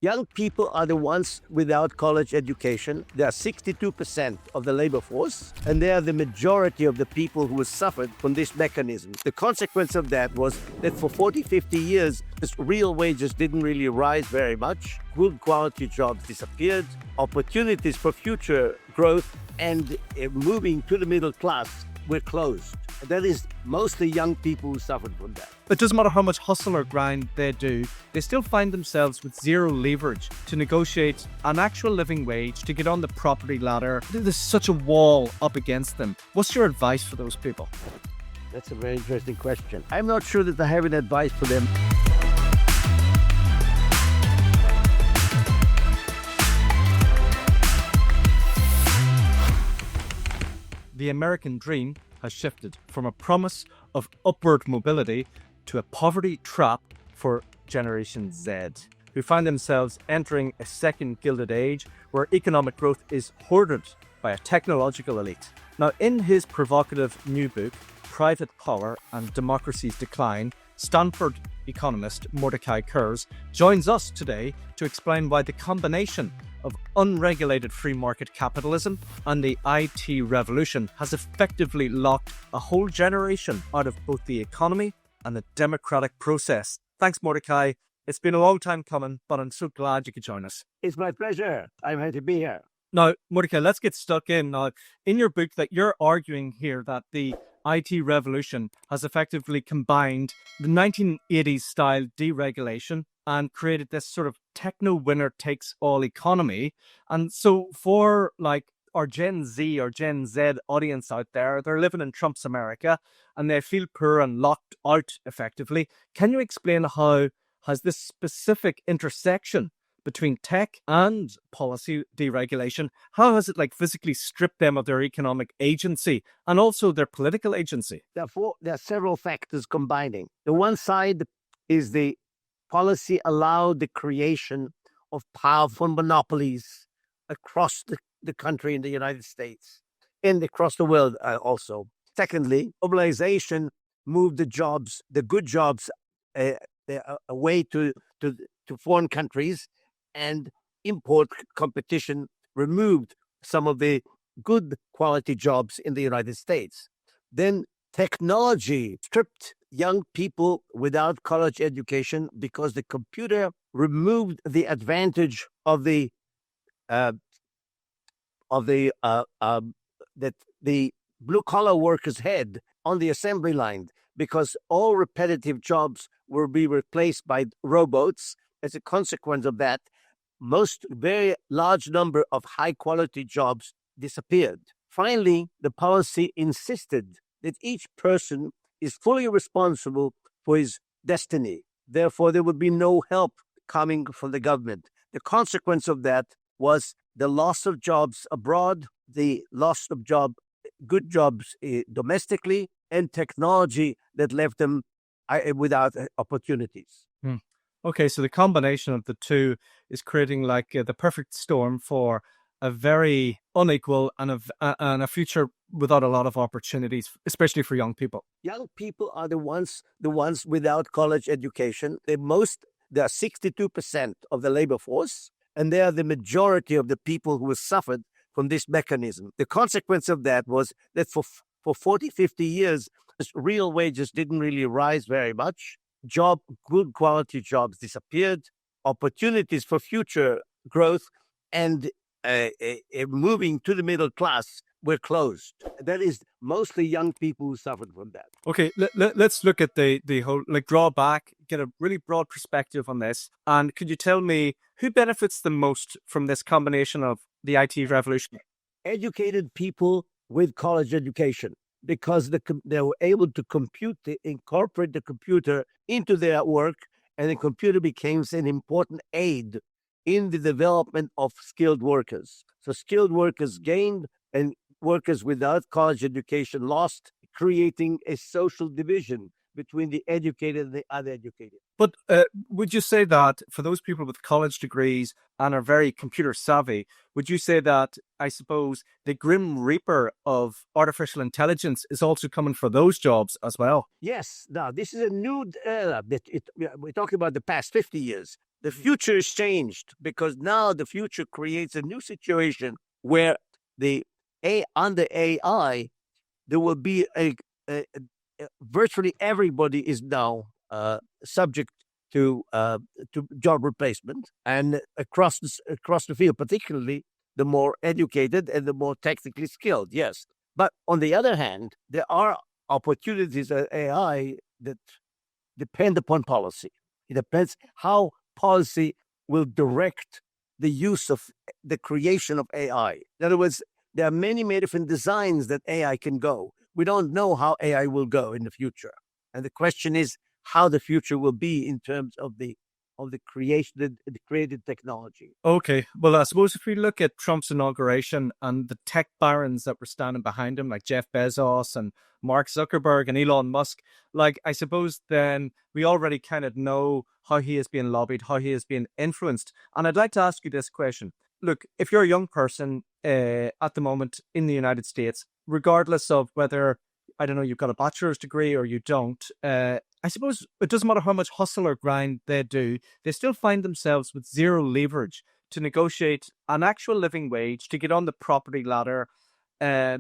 Young people are the ones without college education. They are 62% of the labor force, and they are the majority of the people who have suffered from this mechanism. The consequence of that was that for 40, 50 years, real wages didn't really rise very much. Good quality jobs disappeared. Opportunities for future growth and moving to the middle class were closed. That is mostly young people who suffered from that. It doesn't matter how much hustle or grind they do, they still find themselves with zero leverage to negotiate an actual living wage, to get on the property ladder. There's such a wall up against them. What's your advice for those people? That's a very interesting question. I'm not sure that I have an advice for them. The American dream has shifted from a promise of upward mobility to a poverty trap for Generation Z, who find themselves entering a second Gilded Age where economic growth is hoarded by a technological elite. Now, in his provocative new book, Private Power and Democracy's Decline, Stanford economist Mordecai Kurz joins us today to explain why the combination of unregulated free market capitalism and the IT revolution has effectively locked a whole generation out of both the economy and the democratic process. Thanks, Mordecai. It's been a long time coming, but I'm so glad you could join us. It's my pleasure. I'm happy to be here. Now, Mordecai, let's get stuck in. Now, in your book, that you're arguing here that the IT revolution has effectively combined the 1980s style deregulation and created this sort of techno-winner-takes-all economy. And so for like our Gen Z or Gen Z audience out there, they're living in Trump's America and they feel poor and locked out effectively. Can you explain how has this specific intersection between tech and policy deregulation, how has it like physically stripped them of their economic agency and also their political agency? There are several factors combining. The one side is the policy allowed the creation of powerful monopolies across the country in the United States and across the world also. Secondly, globalization moved the good jobs, away to foreign countries, and import competition removed some of the good quality jobs in the United States. Then technology stripped young people without college education because the computer removed the advantage of that the blue collar workers had on the assembly line, because all repetitive jobs will be replaced by robots. As a consequence of that, very large number of high quality jobs disappeared. Finally, the policy insisted that each person is fully responsible for his destiny. Therefore, there would be no help coming from the government. The consequence of that was the loss of jobs abroad, the loss of good jobs domestically, and technology that left them without opportunities. Okay, so the combination of the two is creating like the perfect storm for a very unequal and a future without a lot of opportunities, especially for young people. Young people are the ones without college education. They are 62% of the labor force, and they are the majority of the people who have suffered from this mechanism. The consequence of that was that for 40, 50 years, real wages didn't really rise very much. Good quality jobs disappeared. Opportunities for future growth and moving to the middle class were closed. That is mostly young people who suffered from that. Okay, let's look at the whole, like, draw back, get a really broad perspective on this. And could you tell me who benefits the most from this combination of the IT revolution? Educated people with college education, because they were able to incorporate the computer into their work, and the computer became an important aid in the development of skilled workers. So skilled workers gained and workers without college education lost, creating a social division between the educated and the uneducated. But would you say that for those people with college degrees and are very computer savvy, would you say that, I suppose, the grim reaper of artificial intelligence is also coming for those jobs as well? Yes. Now, this is a new era. We're talking about the past 50 years. The future is changed because now the future creates a new situation where under AI, there will be virtually everybody is now subject to job replacement, and across the field, particularly the more educated and the more technically skilled. Yes, but on the other hand, there are opportunities at AI that depend upon policy. It depends how policy will direct the use of the creation of AI. In other words, there are many different designs that AI can go. We don't know how AI will go in the future. And the question is how the future will be in terms of the creation, the created technology. Okay, well, I suppose if we look at Trump's inauguration and the tech barons that were standing behind him, like Jeff Bezos and Mark Zuckerberg and Elon Musk, like, I suppose then we already kind of know how he is being lobbied, how he is being influenced. And I'd like to ask you this question. Look, if you're a young person at the moment in the United States, regardless of whether, I don't know, you've got a bachelor's degree or you don't, I suppose it doesn't matter how much hustle or grind they do, they still find themselves with zero leverage to negotiate an actual living wage, to get on the property ladder. There's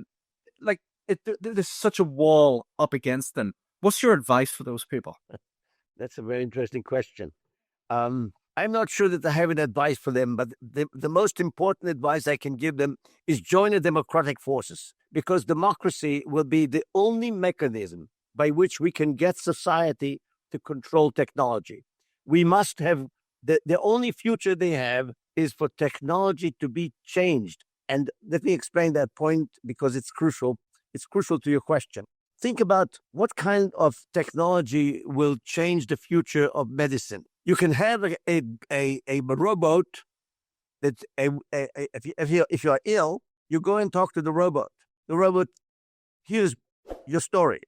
such a wall up against them. What's your advice for those people? That's a very interesting question. I'm not sure that I have an advice for them, but the most important advice I can give them is join the democratic forces, because democracy will be the only mechanism by which we can get society to control technology. We must have, the only future they have is for technology to be changed. And let me explain that point because it's crucial. It's crucial to your question. Think about what kind of technology will change the future of medicine. You can have a robot that if you are ill, you go and talk to the robot. The robot hears your story.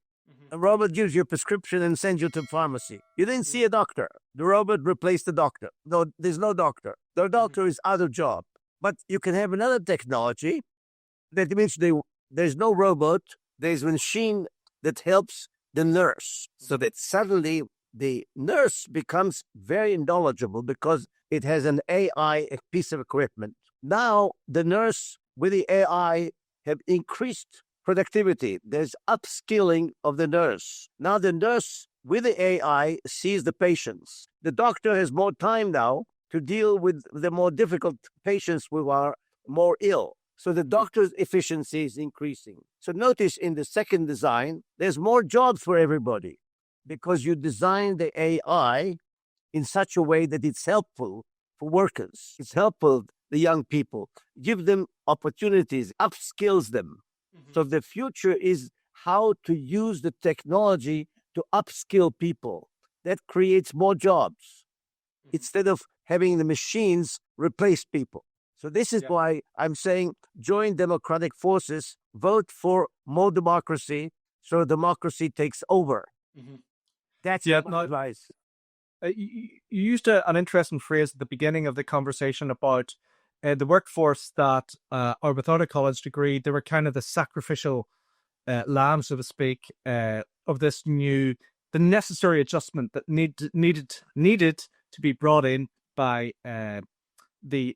The robot gives you a prescription and sends you to the pharmacy. You didn't see a doctor. The robot replaced the doctor. No, there's no doctor. The doctor is out of job. But you can have another technology that means there's no robot. There's a machine that helps the nurse, so that suddenly the nurse becomes very knowledgeable because it has an AI piece of equipment. Now the nurse with the AI have increased productivity. There's upskilling of the nurse. Now the nurse with the AI sees the patients. The doctor has more time now to deal with the more difficult patients who are more ill. So the doctor's efficiency is increasing. So notice in the second design, there's more jobs for everybody because you design the AI in such a way that it's helpful for workers. It's helpful the young people, give them opportunities, upskills them. So the future is how to use the technology to upskill people. That creates more jobs instead of having the machines replace people. So this is why I'm saying join democratic forces, vote for more democracy so democracy takes over. That's my advice. You used an interesting phrase at the beginning of the conversation about the workforce that are without a college degree. They were kind of the sacrificial lamb, so to speak, of this the necessary adjustment that needed to be brought in by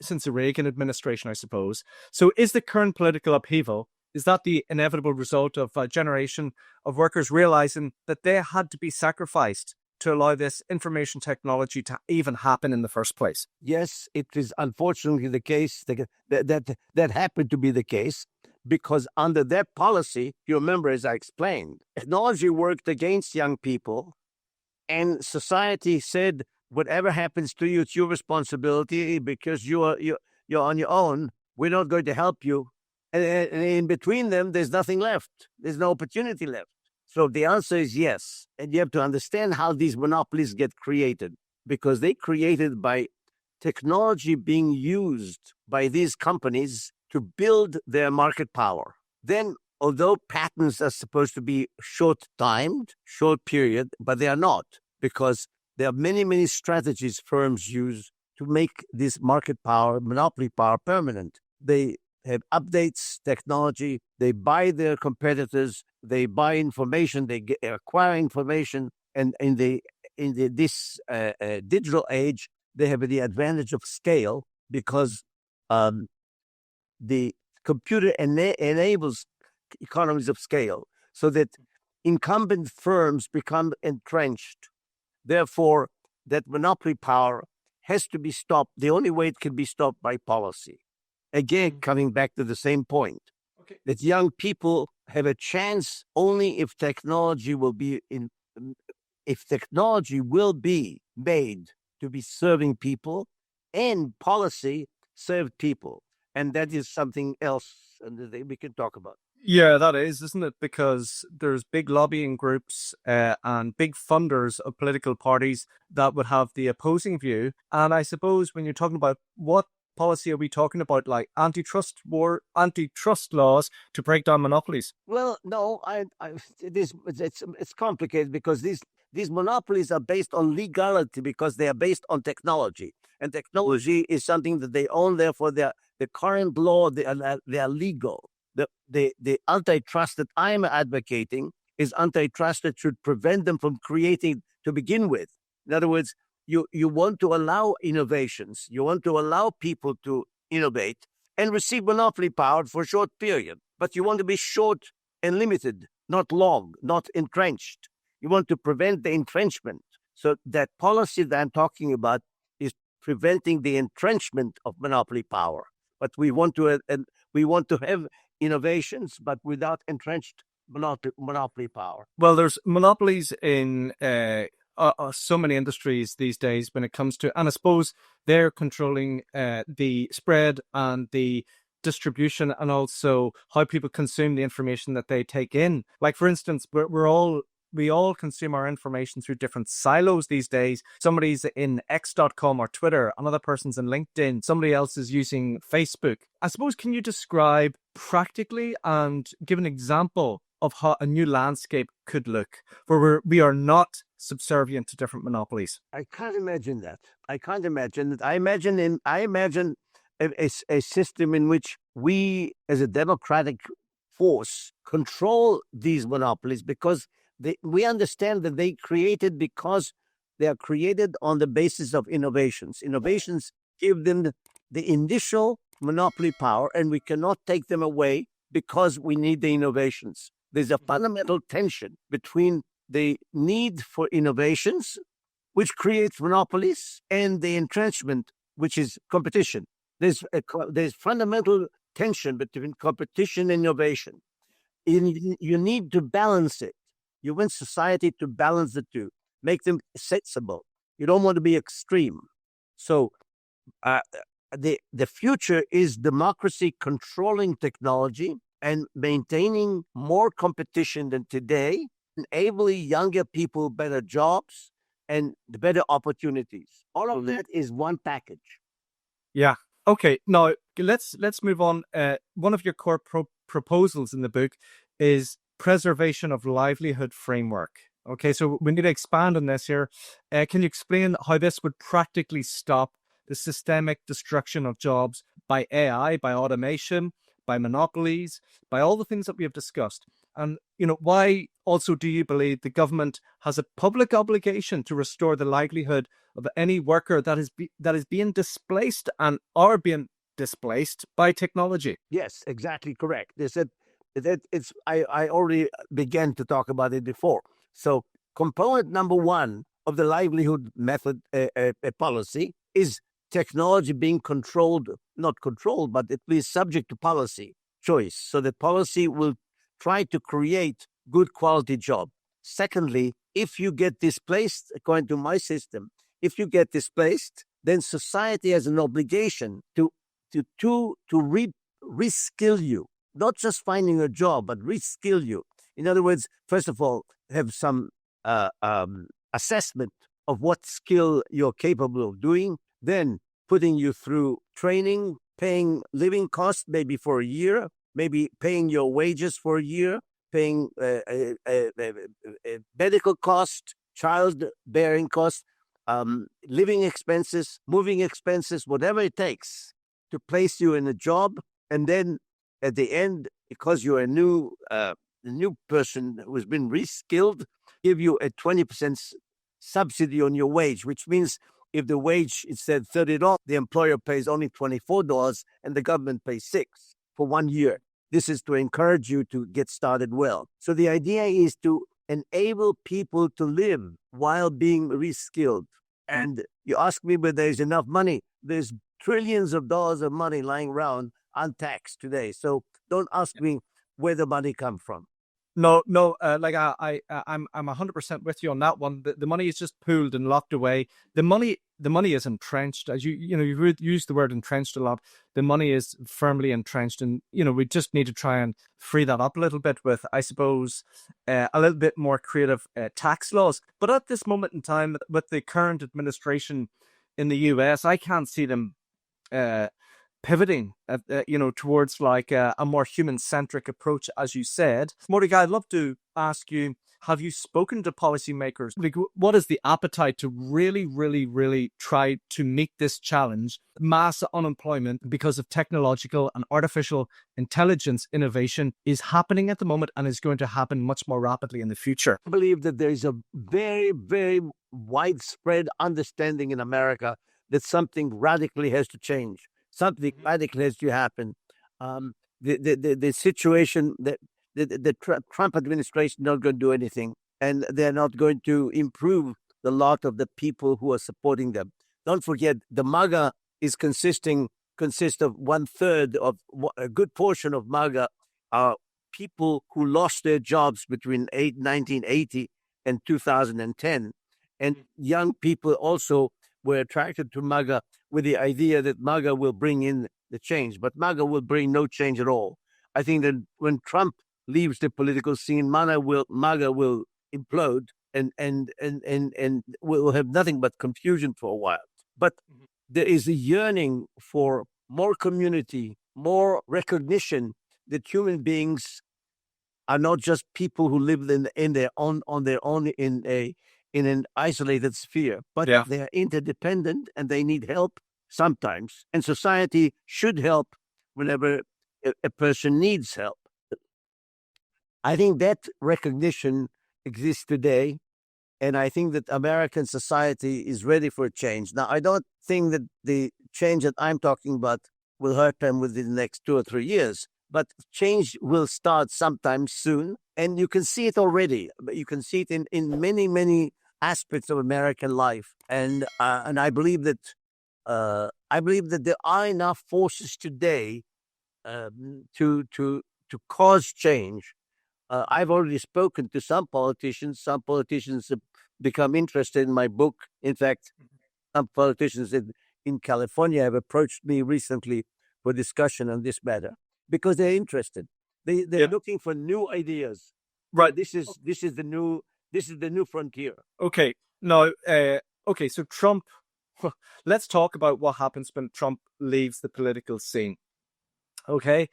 since the Reagan administration, I suppose. So is the current political upheaval, is that the inevitable result of a generation of workers realizing that they had to be sacrificed to allow this information technology to even happen in the first place? Yes, it is unfortunately the case that happened to be the case, because under that policy, you remember, as I explained, technology worked against young people, and society said, whatever happens to you, it's your responsibility because you're on your own. We're not going to help you. And in between them, there's nothing left. There's no opportunity left. So the answer is yes. And you have to understand how these monopolies get created, because they created by technology being used by these companies to build their market power. Then, although patents are supposed to be short-timed, short period, but they are not, because there are many strategies firms use to make this market power, monopoly power, permanent. They have updates, technology, they buy their competitors, they buy information, they acquire information, and in this digital age, they have the advantage of scale because the computer enables economies of scale so that incumbent firms become entrenched. Therefore, that monopoly power has to be stopped. The only way it can be stopped by policy. Again, coming back to the same point, that young people have a chance only if technology will be made to be serving people and policy serve people. And that is something else that we can talk about. Yeah, that is, isn't it? Because there's big lobbying groups and big funders of political parties that would have the opposing view. And I suppose when you're talking about what policy are we talking about, like antitrust laws to break down monopolies? Well, no, it's complicated because these monopolies are based on legality because they are based on technology, and technology is something that they own. Therefore, the current law they are legal. The antitrust that I'm advocating is antitrust that should prevent them from creating to begin with. In other words, you want to allow innovations, you want to allow people to innovate and receive monopoly power for a short period, but you want to be short and limited, not long, not entrenched. You want to prevent the entrenchment. So that policy that I'm talking about is preventing the entrenchment of monopoly power. But we want to have innovations, but without entrenched monopoly power. Well, there's monopolies in so many industries these days when it comes to, and I suppose they're controlling the spread and the distribution and also how people consume the information that they take in. Like, for instance, we all consume our information through different silos these days. Somebody's in X.com or Twitter, another person's in LinkedIn, somebody else is using Facebook. I suppose, can you describe practically and give an example of how a new landscape could look where we are not subservient to different monopolies? I can't imagine that. I imagine a system in which we, as a democratic force, control these monopolies because we understand that they are created on the basis of innovations. Innovations give them the initial monopoly power, and we cannot take them away because we need the innovations. There's a fundamental tension between the need for innovations, which creates monopolies, and the entrenchment, which is competition. There's fundamental tension between competition and innovation. You need to balance it. You want society to balance the two, make them sensible. You don't want to be extreme. So the future is democracy controlling technology and maintaining more competition than today, enabling younger people better jobs and better opportunities. All of that is one package. Yeah. Okay. Now let's move on. One of your core proposals in the book is preservation of livelihood framework. Okay, so we need to expand on this here. Can you explain how this would practically stop the systemic destruction of jobs by AI, by automation, by monopolies, by all the things that we have discussed? And, why also do you believe the government has a public obligation to restore the livelihood of any worker that is being displaced and are being displaced by technology? Yes, exactly correct. They said that I already began to talk about it before. So component number one of the livelihood method policy is technology being not controlled, but at least subject to policy choice. So the policy will try to create good quality job. Secondly, if you get displaced, according to my system, if you get displaced, then society has an obligation to reskill you. Not just finding a job, but reskill you. In other words, first of all, have some assessment of what skill you're capable of doing, then putting you through training, paying living costs maybe for a year, maybe paying your wages for a year, paying medical cost, child-bearing cost, living expenses, moving expenses, whatever it takes to place you in a job, and then at the end, because you're a new person who's been reskilled, give you a 20% subsidy on your wage, which means if the wage is said $30, the employer pays only $24 and the government pays $6 for 1 year. This is to encourage you to get started well. So the idea is to enable people to live while being reskilled. And you ask me whether there's enough money. There's trillions of dollars of money lying around untaxed today. So don't ask me where the money comes from. No, like I'm 100% with you on that one. The money is just pooled and locked away. The money is entrenched, as you used the word entrenched a lot. The money is firmly entrenched, and we just need to try and free that up a little bit with, I suppose, a little bit more creative tax laws. But at this moment in time, with the current administration in the US, I can't see them pivoting, towards like a more human-centric approach, as you said. Mordecai, I'd love to ask you, have you spoken to policymakers? Like, what is the appetite to really, really, really try to meet this challenge? Mass unemployment because of technological and artificial intelligence innovation is happening at the moment and is going to happen much more rapidly in the future. I believe that there is a very, very widespread understanding in America that something radically has to change. Something radical has to happen. The situation that the Trump administration is not going to do anything, and they're not going to improve the lot of the people who are supporting them. Don't forget, the MAGA is consists of 1/3 of a good portion of MAGA are people who lost their jobs between 1980 and 2010, and young people also were attracted to MAGA with the idea that MAGA will bring in the change, but MAGA will bring no change at all. I think that when Trump leaves the political scene, MAGA will implode and will have nothing but confusion for a while. But there is a yearning for more community, more recognition that human beings are not just people who live in their own on their own in an isolated sphere, but they are interdependent and they need help sometimes. And society should help whenever a person needs help. I think that recognition exists today, and I think that American society is ready for a change. Now, I don't think that the change that I'm talking about will happen within the next 2 or 3 years, but change will start sometime soon, and you can see it already. You can see it in many, many aspects of American life, and I believe that there are enough forces today to cause change. I've already spoken to some politicians. Some politicians have become interested in my book. In fact, some politicians in California have approached me recently for discussion on this matter because they're interested. They're looking for new ideas. Right. This is the new frontier. Okay. Now, so Trump. Let's talk about what happens when Trump leaves the political scene. Okay.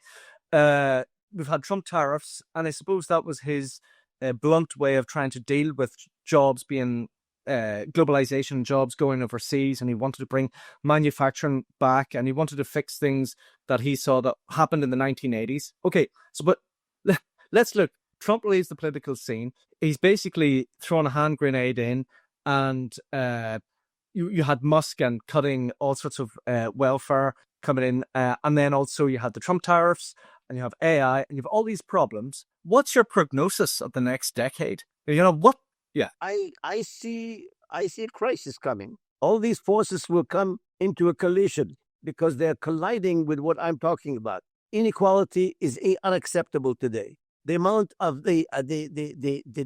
We've had Trump tariffs, and I suppose that was his blunt way of trying to deal with jobs being globalization, jobs going overseas, and he wanted to bring manufacturing back, and he wanted to fix things that he saw that happened in the 1980s. Okay, so but let's look. Trump leaves the political scene. He's basically thrown a hand grenade in, and you had Musk and cutting all sorts of welfare coming in, and then also you had the Trump tariffs, and you have AI, and you have all these problems. What's your prognosis of the next decade? What? Yeah, I see a crisis coming. All these forces will come into a collision because they're colliding with what I'm talking about. Inequality is unacceptable today. The amount of the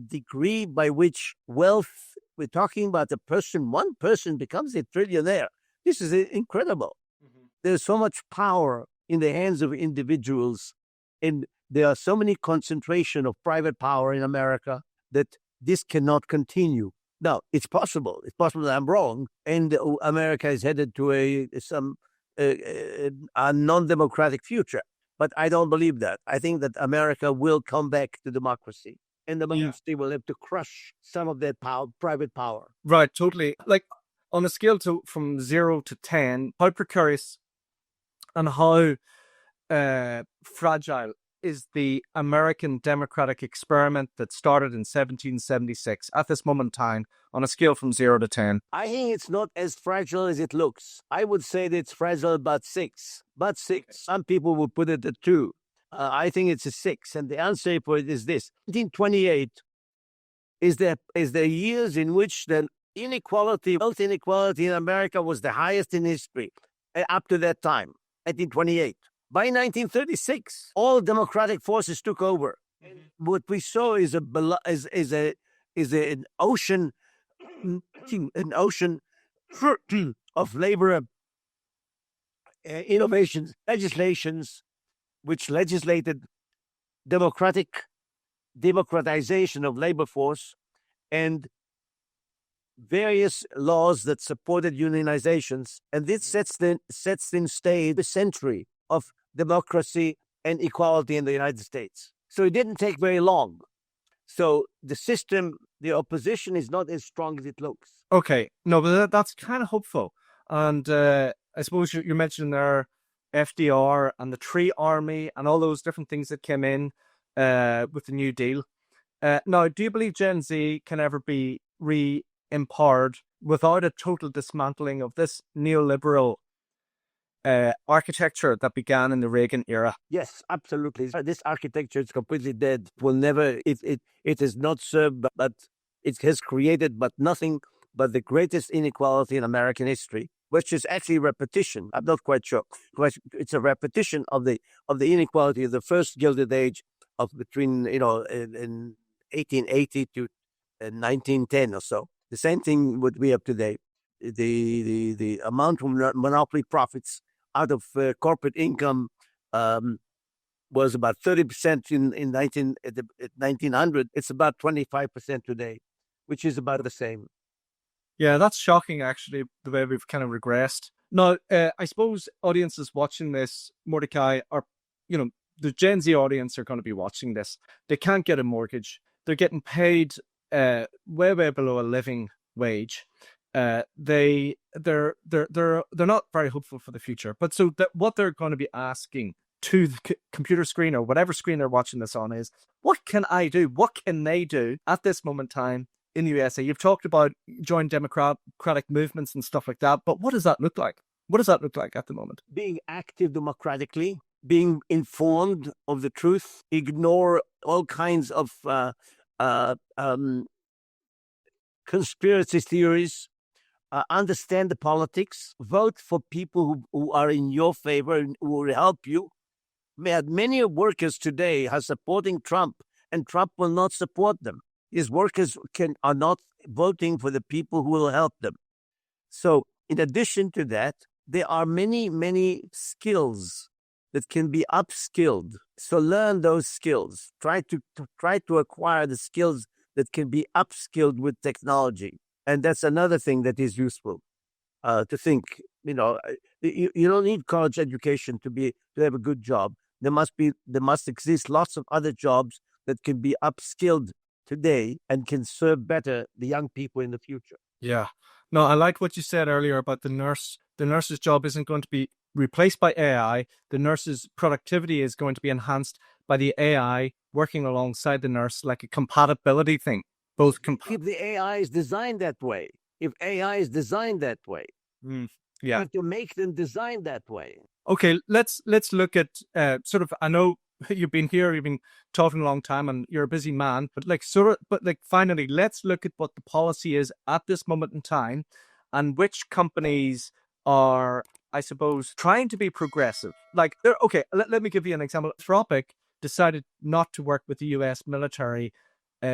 degree by which wealth, we're talking about one person becomes a trillionaire. This is incredible. Mm-hmm. There's so much power in the hands of individuals, and there are so many concentration of private power in America that this cannot continue. Now, it's possible. It's possible that I'm wrong, and America is headed to a non-democratic future. But I don't believe that. I think that America will come back to democracy, and the democracy will have to crush some of that private power. Right, totally. Like on a scale from 0 to 10, how precarious and how fragile is the American democratic experiment that started in 1776 at this moment in time on a scale from 0 to 10? I think it's not as fragile as it looks. I would say that it's fragile, but 6. But 6. Some people would put it at 2. I think it's a 6. And the answer for it is this. 1928 is the years in which the wealth inequality in America was the highest in history up to that time, 1928. By 1936, all democratic forces took over. What we saw is an ocean of labor innovations, legislations, which legislated democratization of labor force, and various laws that supported unionizations. And this sets in stage a century of democracy and equality in the United States. So it didn't take very long. So the opposition is not as strong as it looks. Okay, no, but that's kind of hopeful. And I suppose you mentioned there FDR and the Tree Army and all those different things that came in with the New Deal. Now, do you believe Gen Z can ever be re-empowered without a total dismantling of this neoliberal architecture that began in the Reagan era? Yes, absolutely. This architecture is completely dead. Will never. It has not served, but it has created, but nothing but the greatest inequality in American history, which is actually repetition. I'm not quite sure. It's a repetition of the inequality of the first Gilded Age of between in 1880 to 1910 or so. The same thing would be up today. The amount of monopoly profits out of corporate income was about 30% in 1900. It's about 25% today, which is about the same. Yeah, that's shocking, actually, the way we've kind of regressed. Now, I suppose audiences watching this, Mordecai, are, the Gen Z audience are going to be watching this. They can't get a mortgage. They're getting paid way below a living wage. They're not very hopeful for the future. But so what they're going to be asking to the computer screen or whatever screen they're watching this on is, what can I do? What can they do at this moment in time in the USA? You've talked about joint democratic movements and stuff like that, but what does that look like? What does that look like at the moment? Being active democratically, being informed of the truth, ignore all kinds of conspiracy theories, understand the politics, vote for people who are in your favor and who will help you. Many workers today are supporting Trump, and Trump will not support them. His workers are not voting for the people who will help them. So in addition to that, there are many, many skills that can be upskilled. So learn those skills. Try to acquire the skills that can be upskilled with technology. And that's another thing that is useful to think. You don't need college education to have a good job. There must exist lots of other jobs that can be upskilled today and can serve better the young people in the future. Yeah. No, I like what you said earlier about the nurse. The nurse's job isn't going to be replaced by AI. The nurse's productivity is going to be enhanced by the AI working alongside the nurse, like a compatibility thing. If the AI is designed that way, you have to make them design that way. Okay, let's look at I know you've been talking a long time and you're a busy man, but finally, let's look at what the policy is at this moment in time and which companies are, I suppose, trying to be progressive. Let me give you an example. Anthropic decided not to work with the US military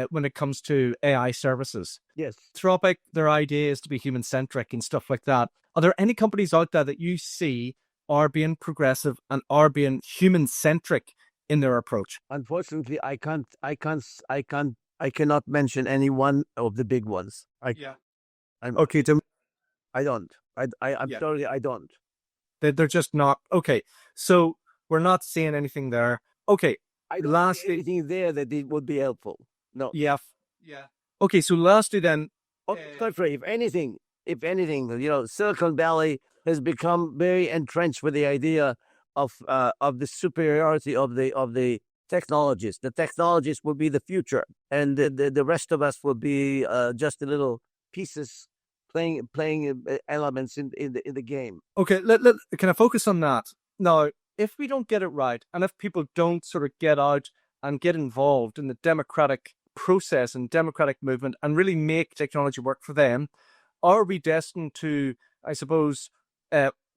when it comes to AI services. Yes. Anthropic, their idea is to be human-centric and stuff like that. Are there any companies out there that you see are being progressive and are being human-centric in their approach? Unfortunately, I cannot mention any one of the big ones. I don't. I'm sorry, I don't. They're just not. Okay, so we're not seeing anything there. Okay, I don't see anything there that it would be helpful. No. Yeah. Okay, so lastly then. If anything, Silicon Valley has become very entrenched with the idea of the superiority of the technologists. The technologists will be the future, and the rest of us will be just a little pieces playing elements in the game. Okay, can I focus on that? Now, if we don't get it right, and if people don't sort of get out and get involved in the democratic process and democratic movement and really make technology work for them, are we destined to, I suppose,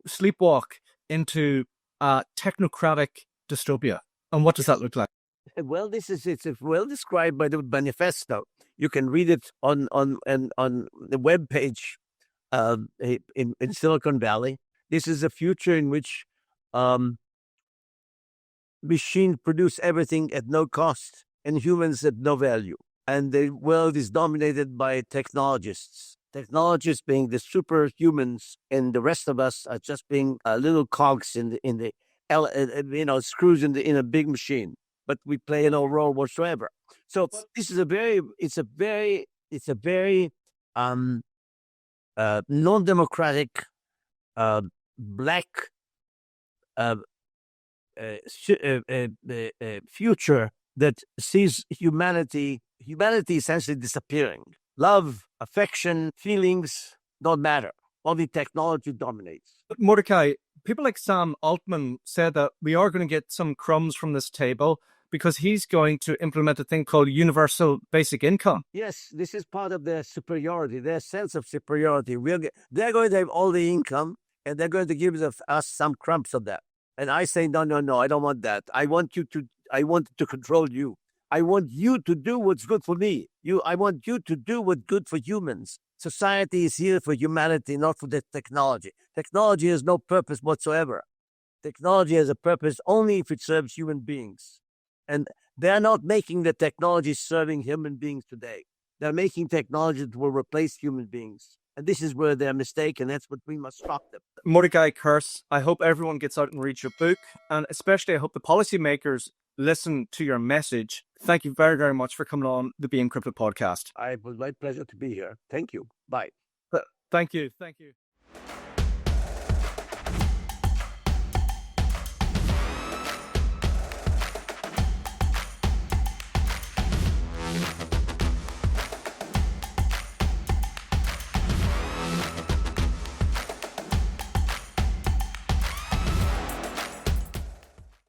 sleepwalk into technocratic dystopia? And what does that look like? Well, it's well described by the Manifesto. You can read it on the web page in Silicon Valley. This is a future in which machines produce everything at no cost and humans at no value. And the world is dominated by technologists. Technologists being the superhumans, and the rest of us are just being little cogs in the screws in a big machine. But we play no role whatsoever. So this is a very non-democratic, black future that sees humanity essentially disappearing. Love, affection, feelings don't matter. Only technology dominates. But Mordecai, people like Sam Altman said that we are going to get some crumbs from this table because he's going to implement a thing called universal basic income. Yes, this is part of their superiority, their sense of superiority. They're going to have all the income, and they're going to give us some crumbs of that. And I say, no, I don't want that. I want to control you. I want you to do what's good for me. I want you to do what's good for humans. Society is here for humanity, not for the technology. Technology has no purpose whatsoever. Technology has a purpose only if it serves human beings. And they're not making the technology serving human beings today. They're making technology that will replace human beings. And this is where they're mistaken. That's what we must stop them. Mordecai Kurz, I hope everyone gets out and reads your book. And especially I hope the policymakers listen to your message. Thank you very, very much for coming on the Be Encrypted podcast. It was my pleasure to be here. Thank you. Bye. Thank you.